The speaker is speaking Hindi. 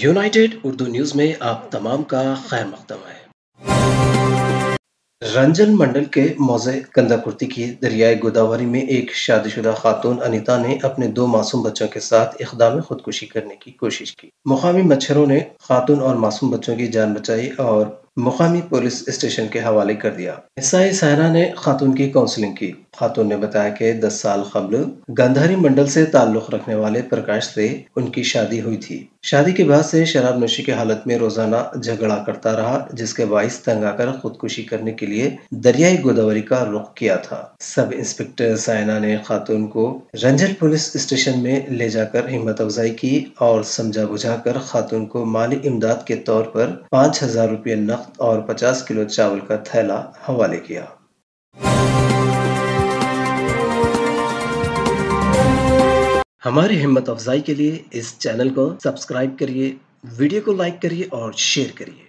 यूनाइटेड उर्दू न्यूज़ में आप तमाम का खैर मकदम है। रंजन मंडल के मौज़े कंदाकुर्ती की दरियाए गोदावरी में एक शादीशुदा खातून अनीता ने अपने 2 मासूम बच्चों के साथ इक़दाम खुदकुशी करने की कोशिश की। मुकामी मच्छरों ने खातून और मासूम बच्चों की जान बचाई और मुकामी पुलिस स्टेशन के हवाले कर दिया। हिस्सा सायरा ने खातून की काउंसलिंग की। खातून ने बताया कि 10 साल कबल गांधारी मंडल से ताल्लुक रखने वाले प्रकाश से उनकी शादी हुई थी। शादी के बाद से शराब नोशी की हालत में रोजाना झगड़ा करता रहा, जिसके बाइस तंग आकर खुदकुशी करने के लिए दरियाई गोदावरी का रुख किया था। सब इंस्पेक्टर साइना ने खातून को रंजन पुलिस स्टेशन में ले जाकर हिम्मत अफजाई की और समझा बुझाकर खातून को माली इमदाद के तौर पर 5,000 रुपये नकद और 50 किलो चावल का थैला हवाले किया। हमारी हिम्मत अफजाई के लिए इस चैनल को सब्सक्राइब करिए, वीडियो को लाइक करिए और शेयर करिए।